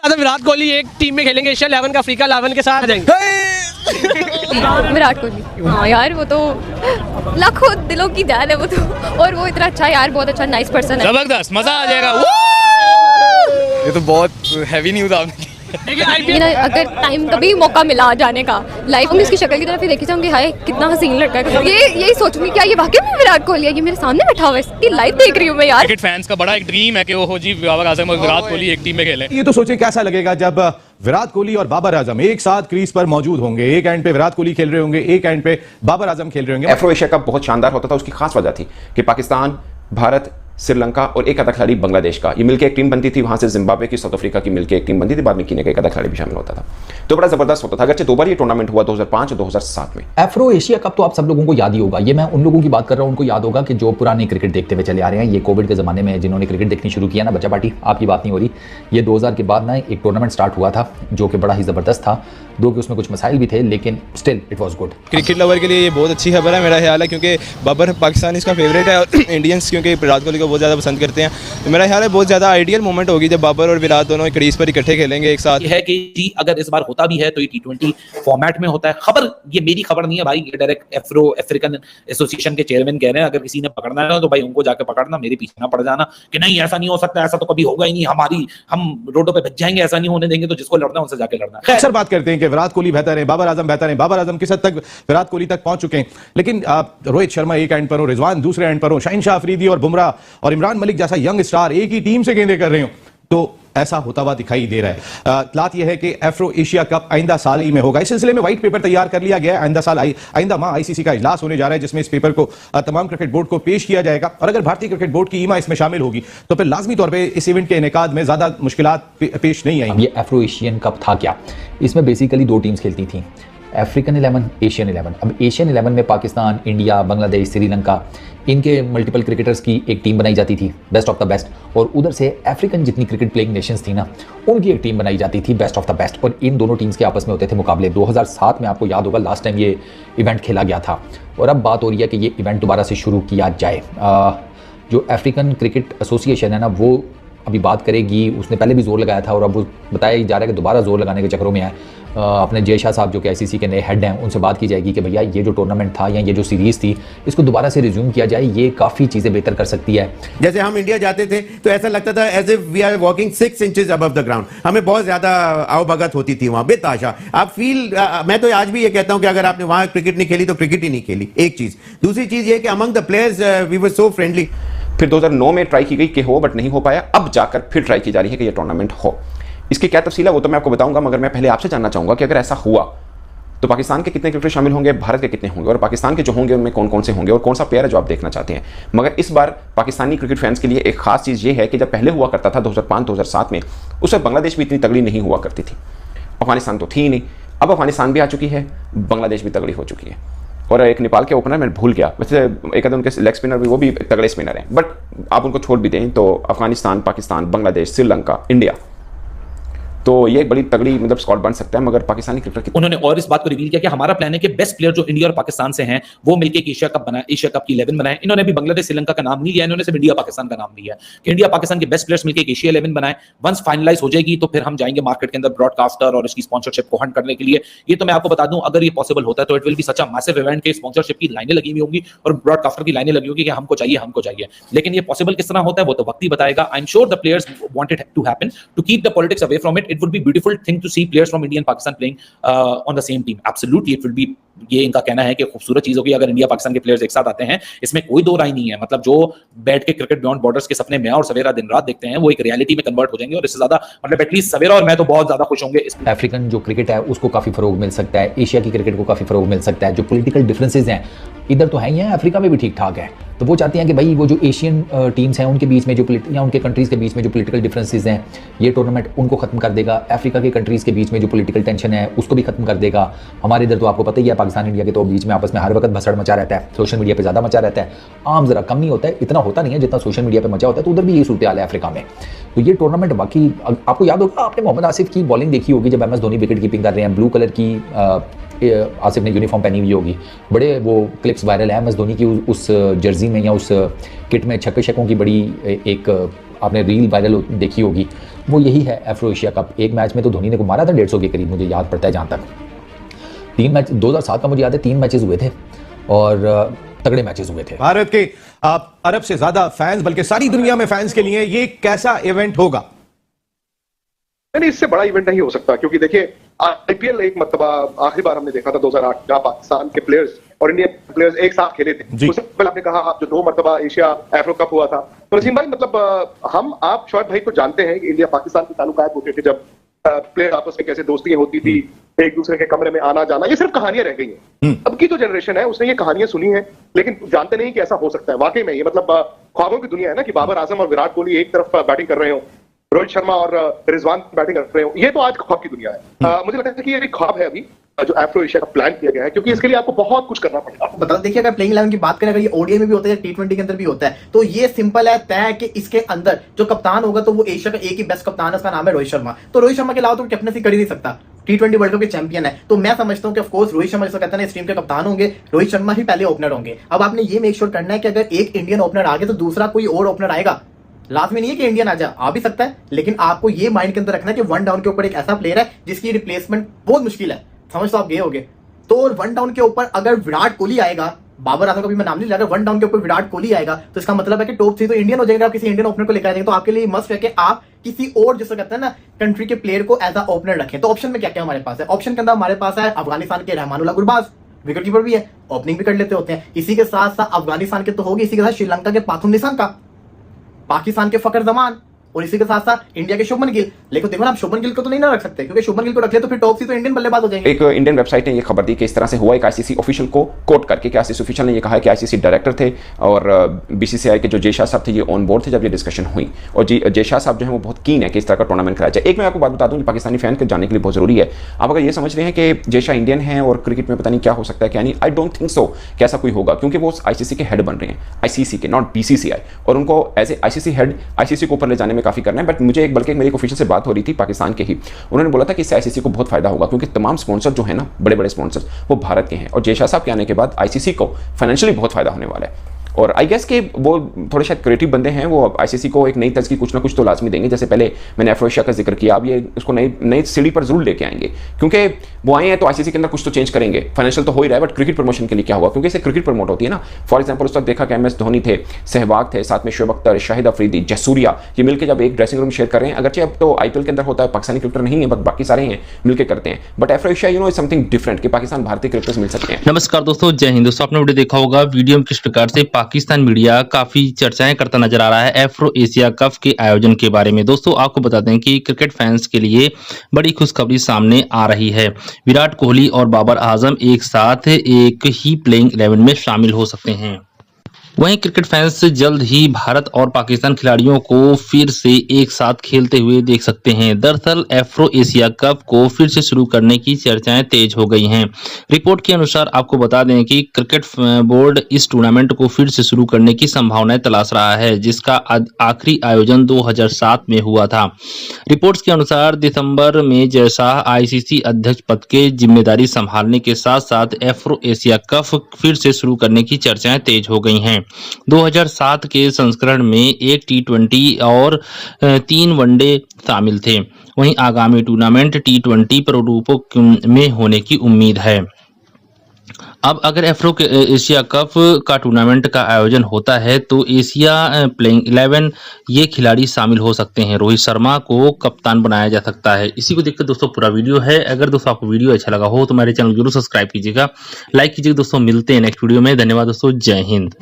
विराट कोहली एक टीम में खेलेंगे एशिया 11 का अफ्रीका 11 के साथ जाएंगे। विराट कोहली, हाँ यार वो तो लाखों दिलों की जान है वो तो, और वो इतना अच्छा यार, बहुत अच्छा नाइस पर्सन है। जबरदस्त, मजा आ जाएगा। ये तो बहुत हैवी न्यूज़ आपने लेकिन अगर टाइम कभी मौका मिला जाने का लाइफ में, उसकी शक्ल की तरफ ही देखी जाऊंगी, हाय कितना हसीन लड़का है, ये यही सोचूंगी क्या ये वाकई में विराट कोहली है, ये मेरे सामने बैठा हुआ है, इसकी लाइफ देख रही हूँ मैं यार। क्रिकेट फैंस का बड़ा एक ड्रीम है कि वो जी बाबर आजम और विराट कोहली एक टीम में खेलें। ये तो सोचिए कैसा लगेगा जब विराट कोहली और बाबर आजम एक साथ क्रीज पर मौजूद होंगे। एक एंड पे विराट कोहली खेल रहे होंगे, एक एंड पे बाबर आजम खेल रहे होंगे। एफ्रो एशिया कप बहुत शानदार होता था। उसकी खास वजह थी कि पाकिस्तान, भारत, श्रीलंका और एक आधा खिलाड़ी बांग्लादेश का, ये मिलकर एक टीम बनती थी। वहां से जिम्बाब्वे की, साउथ अफ्रीका की मिलकर एक टीम बनती थी। बाद में कीनिया का एक आधा खिलाड़ी भी शामिल होता था। तो बड़ा जबरदस्त होता था। अगरचे दो बार ये टूर्नामेंट हुआ, 2005 और 2007 में। एफ्रो एशिया कप तो आप सब लोगों को याद ही होगा। ये मैं उन लोगों की बात कर रहा हूँ, उनको याद होगा कि जो पुराने क्रिकेट देखते हुए चले आ रहे हैं। ये कोविड के ज़माने में जिन्होंने क्रिकेट देखनी शुरू किया ना, बच्चा पार्टी आपकी बात नहीं हो रही। ये 2000 के बाद ना एक टूर्नामेंट स्टार्ट हुआ था जो कि बड़ा ही ज़बरदस्त था। दो कि उसमें कुछ मसाइल भी थे, लेकिन still it was good. Cricket lover के लिए ये बहुत अच्छी खबर है मेरा ख्याल है, क्योंकि बाबर पाकिस्तान इसका फेवरेट है और इंडियंस क्योंकि विराट कोहली को बहुत ज़्यादा पसंद करते हैं। तो मेरा ख्याल है बहुत ज़्यादा आइडियल मोमेंट होगी जब बाबर और विराट दोनों क्रीज पर इकट्ठे खेलेंगे एक साथ। ये है कि जी अगर इस बार होता भी है तो ये T20 फॉर्मेट में होता है। खबर ये मेरी खबर नहीं है भाई, ये डायरेक्ट अफ्रीकन एसोसिएशन के चेयरमैन कह रहे हैं। अगर किसी ने पकड़ना है तो भाई उनको जाके पकड़ना, मेरे पीछे ना पड़ जाना कि नहीं ऐसा नहीं हो सकता, ऐसा तो कभी होगा ही नहीं, हम रोडों पे बच जाएंगे, ऐसा नहीं होने देंगे। तो जिसको लड़ना है उनसे जाके लड़ना। अक्सर बात करते हैं कि विराट कोहली बेहतर है, बाबर आजम बेहतर है। बाबर आजम किस हद तक विराट कोहली तक पहुंच चुके हैं, लेकिन रोहित शर्मा एक एंड पर हो, रिजवान दूसरे एंड पर हो, शाहिन शाह अफरीदी और बुमराह और इमरान मलिक जैसा यंग स्टार एक ही टीम से गेंदें कर रहे हो, तो ऐसा होता हुआ दिखाई दे रहा है। बात यह है कि एफ्रो एशिया कप आइंदा साल ही में होगा। इस सिलसिले में व्हाइट पेपर तैयार कर लिया गया है। आइंदा माह आईसीसी का इजलास होने जा रहा है, जिसमें इस पेपर को तमाम क्रिकेट बोर्ड को पेश किया जाएगा। और अगर भारतीय क्रिकेट बोर्ड की ईमा इसमें शामिल होगी तो फिर लाजमी तौर पर इस इवेंट के इनेकाद में ज्यादा मुश्किलात पेश नहीं आएंगी। ये एफ्रो एशियन कप था क्या? इसमें बेसिकली दो टीम्स खेलती थी, अफ्रीकन 11, एशियन 11। अब एशियन 11 में पाकिस्तान, इंडिया, बांग्लादेश, श्रीलंका, इनके मल्टीपल क्रिकेटर्स की एक टीम बनाई जाती थी, बेस्ट ऑफ द बेस्ट। और उधर से अफ्रीकन जितनी क्रिकेट प्लेइंग नेशंस थी ना, उनकी एक टीम बनाई जाती थी, बेस्ट ऑफ द बेस्ट। और इन दोनों टीम्स के आपस में होते थे मुकाबले। 2007 में आपको याद होगा लास्ट टाइम ये इवेंट खेला गया था। और अब बात हो रही है कि ये इवेंट दोबारा से शुरू किया जाए। जो अफ्रीकन क्रिकेट एसोसिएशन है ना, वो अभी बात करेगी। उसने पहले भी जोर लगाया था और अब वो बताया जा रहा है कि दोबारा जोर लगाने के चक्करों में है। अपने जय शाह साहब जो कि आईसीसी के नए हेड हैं, उनसे बात की जाएगी कि भैया ये जो टूर्नामेंट था या ये जो सीरीज़ थी, इसको दोबारा से रिज्यूम किया जाए। ये काफ़ी चीज़ें बेहतर कर सकती है। जैसे हम इंडिया जाते थे तो ऐसा लगता था as if we are walking 6 inches above the ground. हमें बहुत ज़्यादा आवभगत होती थी वहाँ बेताशा। आप फील मैं तो आज भी ये कहता हूँ कि अगर आपने वहाँ क्रिकेट नहीं खेली तो क्रिकेट ही नहीं खेली, एक चीज़। दूसरी चीज़ ये कि among the players we were so friendly. फिर 2009 में ट्राई की गई कि हो, बट नहीं हो पाया। अब जाकर फिर ट्राई की जा रही है कि यह टूर्नामेंट हो। इसकी क्या तफसील है वो तो मैं आपको बताऊंगा, मगर मैं पहले आपसे जानना चाहूंगा कि अगर ऐसा हुआ तो पाकिस्तान के कितने क्रिकेटर शामिल होंगे, भारत के कितने होंगे, और पाकिस्तान के जो होंगे उनमें कौन कौन से होंगे, और कौन सा प्लेयर है जो आप देखना चाहते हैं। मगर इस बार पाकिस्तानी क्रिकेट फैंस के लिए एक खास चीज़ ये है कि जब पहले हुआ करता था 2005-2007 में, उस वक्त बांग्लादेश भी इतनी तगड़ी नहीं हुआ करती थी। अफगानिस्तान तो थी ही नहीं। अब अफगानिस्तान भी आ चुकी है, बांग्लादेश भी तगड़ी हो चुकी है। और एक नेपाल के ओपनर मैं भूल गया, वैसे एक आधे उनके लेग स्पिनर भी, वो भी तगड़े स्पिनर हैं। बट आप उनको छोड़ भी दें तो अफगानिस्तान, पाकिस्तान, बांग्लादेश, श्रीलंका, इंडिया, तो ये एक बड़ी तगड़ी मतलब स्क्वाड बन सकता है। मगर पाकिस्तानी क्रिकेटर उन्होंने और इस बात को रिवील किया कि हमारा प्लान है कि बेस्ट प्लेयर जो इंडिया और पाकिस्तान से हैं वो मिलकर एशिया कप बनाए, एशिया कप की 11 बनाए। इन्होंने भी बांग्लादेश, श्रीलंका का नाम नहीं लिया, इन्होंने सिर्फ इंडिया पाकिस्तान का नाम लिया कि इंडिया पाकिस्तान के बेस्ट प्लेयर्स मिलकर एक एशिया 11 बनाए। वंस फाइनलाइज हो जाएगी तो फिर हम जाएंगे मार्केट के अंदर ब्रॉडकास्टर और इसकी स्पॉन्सरशिप को हंट करने के लिए। ये तो मैं आपको बता दूं, अगर ये पॉसिबल होता है तो it will be such a massive event के स्पॉन्सरशिप की लाइनें लगी हुई होंगी और ब्रॉडकास्टर की लाइनें लगी होंगी कि हमको चाहिए, हमको चाहिए। लेकिन ये पॉसिबल किस तरह होता है वो तो वक्त ही बताएगा। I am sure the players want it to happen to keep the politics away from it. It would be beautiful thing to see players from India and Pakistan playing on the same team. Absolutely, it will be, ये इनका कहना है कि खूबसूरत चीज होगी अगर India Pakistan के प्लेयर्स एक साथ आते हैं। इसमें कोई दो राय नहीं है। मतलब जो बैठ के क्रिकेट बियॉन्ड बॉर्डर्स के सपने में और सवेरा दिन रात देखते हैं वो एक रियलिटी में कन्वर्ट हो जाएंगे। और इससे ज्यादा मतलब एटलीस्ट सवेरा और मैं तो बहुत ज्यादा खुश होंगे। अफ्रीकन जो क्रिकेट है उसको काफ़ी फ़रोग मिल सकता है, एशिया की क्रिकेट को काफ़ी फ़रोग मिल सकता है। जो पॉलिटिकल डिफरेंसेस हैं इधर तो है ही हैं, अफ्रीका में भी ठीक ठाक है। तो वो चाहते हैं कि भाई वो जो एशियन टीम्स हैं उनके बीच में जो या उनके कंट्रीज़ के बीच में जो पॉलिटिकल डिफरेंसेस हैं, ये टूर्नामेंट उनको ख़त्म कर देगा। अफ्रीका के कंट्रीज़ के बीच में जो पॉलिटिकल टेंशन है उसको भी खत्म कर देगा। हमारे इधर तो आपको पता ही है, पाकिस्तान इंडिया के तो बीच में आपस में हर वक्त भसड़ मचा रहता है। सोशल मीडिया पे ज़्यादा मचा रहता है, आम ज़रा कम नहीं होता है, इतना होता नहीं है जितना सोशल मीडिया पे मचा होता है। तो उधर भी यही सूरत हाल है अफ्रीका में। तो ये टूर्नामेंट बाकी आपको याद होगा, आपने मोहम्मद आसिफ की बॉलिंग देखी होगी जब MS धोनी विकेट कीपिंग कर रहे हैं, ब्लू कलर की आसिफ ने यूनिफॉर्म पहनी हुई होगी। बड़े वो क्लिप्स वायरल है MS धोनी की उस जर्सी में या उस किट में छक्के छक्कों की बड़ी एक आपने रील वायरल देखी होगी। वो यही है एफ्रो एशिया कप। एक मैच में तो धोनी ने को मारा था 150 के करीब, मुझे याद पड़ता है जहाँ तक। 3 मैच 2007 का मुझे याद है, 3 मैचेस हुए थे और तगड़े मैचेस हुए थे। भारत के अरब से ज्यादा फैंस, बल्कि सारी दुनिया में फैंस के लिए ये कैसा इवेंट होगा? नहीं, इससे बड़ा इवेंट नहीं हो सकता, क्योंकि देखिए आईपीएल एक मर्तबा आखिरी बार हमने देखा था 2008, जहां पाकिस्तान के प्लेयर्स और इंडियन प्लेयर्स एक साथ खेले थे। उससे पहले आपने कहा जो 2 मर्तबा एशिया एफ्रो कप हुआ था। तो नसीम भाई, मतलब हम आप शोएब भाई तो जानते हैं कि इंडिया पाकिस्तान के ताल्लुकात होते थे, जब प्लेयर आपस में कैसे दोस्तियां होती थी, एक दूसरे के कमरे में आना जाना, ये सिर्फ कहानियां रह गई हैं। अब की जो जनरेशन है उसने ये कहानियां सुनी है, लेकिन जानते नहीं कि ऐसा हो सकता है। वाकई में ये मतलब ख्वाबों की दुनिया है ना, कि बाबर आजम और विराट कोहली एक तरफ बैटिंग कर रहे हो, रोहित शर्मा और रिजवान बैटिंग कर रहे हो, ये तो आज ख्वाब की दुनिया है। मुझे लगता है कि ये एक ख्वाब है अभी जो एफ्रो एशिया का प्लान किया गया है, क्योंकि इसके लिए आपको बहुत कुछ करना पड़ेगा। आपको बता देखिए, अगर प्लेइंग 11 की बात करें, अगर ये ओडीआई में भी होता है, T20 के अंदर भी होता है, तो ये सिंपल है, तय है कि इसके अंदर जो कप्तान होगा तो वो एशिया का एक ही बेस्ट कप्तान है, उसका नाम है रोहित शर्मा। तो रोहित शर्मा के अलावा तो कैप्टनसी कर ही नहीं सकता। T20 वर्ल्ड कप के चैंपियन है, तो मैं समझता हूं कि ऑफ कोर्स रोहित शर्मा जैसा कहते हैं इस टीम के कप्तान होंगे, रोहित शर्मा ही पहले ओपनर होंगे। अब आपने ये मेक श्योर करना है कि अगर एक इंडियन ओपनर आ गया तो दूसरा कोई और ओपनर आएगा। लाजमी नहीं है कि इंडियन आ भी सकता है, लेकिन आपको ये माइंड के अंदर रखना है कि 1 डाउन के ऊपर एक ऐसा प्लेयर है जिसकी रिप्लेसमेंट बहुत मुश्किल है। समझ तो आप गए होगे। तो 1 डाउन के ऊपर अगर विराट कोहली आएगा, बाबर आजम का भी मैं नाम नहीं लिया, अगर 1 डाउन के ऊपर विराट कोहली आएगा तो इसका मतलब है कि टॉप 3 तो इंडियन हो जाएगा। आप किसी इंडियन ओपनर को लेकर आएंगे तो आपके लिए मस्ट है कि आप किसी और, जिसको कहते हैं ना, कंट्री के प्लेयर को एज अ ओपनर रखें। तो ऑप्शन में क्या क्या हमारे पास है? ऑप्शन के अंदर हमारे पास है अफगानिस्तान के रहमानुल्लाह गुरबाज, विकेट कीपर भी है, ओपनिंग भी कर लेते होते हैं। इसी के साथ साथ अफगानिस्तान के तो होगी, इसी के साथ श्रीलंका के पाथुम निशंका, पाकिस्तान के फकर जमान, और इसी के साथ साथ इंडिया के शुभमन गिल। लेकिन देखो ना, आप शुभमन गिल को तो नहीं ना रख सकते, क्योंकि शुभमन गिल को रख ले तो फिर टॉप 3 तो इंडियन बल्लेबाज हो जाएंगे। एक इंडियन वेबसाइट ने ये खबर दी कि इस तरह से हुआ, एक आईसीसी ऑफिशियल को कोट करके कि आईसीसी ऑफिशियल ने ये कहा कि आईसीसी डायरेक्टर थे और बीसीसीआई के जो जय शाह साहब थे ये ऑन बोर्ड थे जब ये डिस्कशन हुई, और जय शाह साहब जो है वो बहुत कीन है कि इस तरह का टूर्नामेंट कराया जाए। एक मैं आपको बात बता दूं, पाकिस्तानी फैन के जानने के लिए बहुत जरूरी है। आप अगर ये समझ रहे हैं कि जय शाह इंडियन है और क्रिकेट में पता नहीं क्या हो सकता है क्या नहीं, आई डोंट थिंक सो कि ऐसा कोई होगा, क्योंकि वो आईसीसी के हेड बन रहे हैं, आईसीसी के, नॉट बीसीसीआई, और उनको as a ICC head ICC को ऊपर ले जाने में काफी करना है। बट मुझे बल्कि मेरी ऑफिशियल से बात हो रही थी पाकिस्तान के ही, उन्होंने बोला था कि इससे आईसीसी को बहुत फायदा होगा, क्योंकि तमाम स्पॉन्सर जो है ना, बड़े बड़े स्पॉन्सर, वो भारत के हैं, और जय शाह साहब के आने के बाद आईसीसी को फाइनेंशियली बहुत फायदा होने वाला है। और आई गेस कि वो थोड़े शायद क्रिएटिव बंदे हैं, वो आईसीसी को एक नई तर्ज की कुछ ना कुछ तो लाजमी देंगे। जैसे पहले मैंने एफ्रो एशिया का जिक्र किया, अब ये उसको नई सीढ़ी पर जरूर लेके आएंगे, क्योंकि वो आए हैं तो आईसीसी के अंदर कुछ तो चेंज करेंगे। फाइनेंशियल तो हो ही रहा है, बट क्रिकेट प्रमोशन के लिए क्या होगा, क्योंकि इससे क्रिकेट प्रमोट होती है ना। फॉर एग्जाम्पल उस वक्त देखा कि MS धोनी थे, सहवाग थे, साथ में शोएब अख्तर, शाहिद अफरीदी, जसूरिया, ये मिलकर जब एक ड्रेसिंग रूम शेयर कर रहे हैं, अगरचे अब तो आईपीएल के अंदर होता है, पाकिस्तानी क्रिकेटर नहीं है, बट बाकी सारे हैं मिलकर करते हैं। But Afro Asia is something different कि पाकिस्तान भारतीय क्रिकेटर्स मिल सकते हैं। नमस्कार दोस्तों, जय हिंद। दोस्तों आपने वीडियो देखा होगा, वीडियो में किस प्रकार से पाकिस्तान मीडिया काफी चर्चाएं करता नजर आ रहा है एफ्रो एशिया कप के आयोजन के बारे में। दोस्तों आपको बता दें कि क्रिकेट फैंस के लिए बड़ी खुशखबरी सामने आ रही है। विराट कोहली और बाबर आजम एक साथ एक ही प्लेइंग 11 में शामिल हो सकते हैं। वहीं क्रिकेट फैंस जल्द ही भारत और पाकिस्तान खिलाड़ियों को फिर से एक साथ खेलते हुए देख सकते हैं। दरअसल एफ्रो एशिया कप को फिर से शुरू करने की चर्चाएं तेज हो गई हैं। रिपोर्ट के अनुसार आपको बता दें कि क्रिकेट बोर्ड इस टूर्नामेंट को फिर से शुरू करने की संभावनाएं तलाश रहा है, जिसका आखिरी आयोजन 2007 में हुआ था। रिपोर्ट्स के अनुसार दिसंबर में जय शाह आईसीसी अध्यक्ष पद के जिम्मेदारी संभालने के साथ साथ एफ्रो एशिया कप फिर से शुरू करने की चर्चाएं तेज हो गई हैं। 2007 के संस्करण में एक T20 और 3 वनडे शामिल थे। वहीं आगामी टूर्नामेंट T20 प्रारूपों में होने की उम्मीद है। अब अगर एफ्रो एशिया कप का टूर्नामेंट का आयोजन होता है तो एशिया प्लेइंग 11 ये खिलाड़ी शामिल हो सकते हैं। रोहित शर्मा को कप्तान बनाया जा सकता है। इसी को देखकर दोस्तों पूरा वीडियो है। अगर दोस्तों आपको वीडियो अच्छा लगा हो तो हमारे चैनल जरूर सब्सक्राइब कीजिएगा, लाइक कीजिएगा। दोस्तों मिलते हैं नेक्स्ट वीडियो में। धन्यवाद दोस्तों, जय हिंद।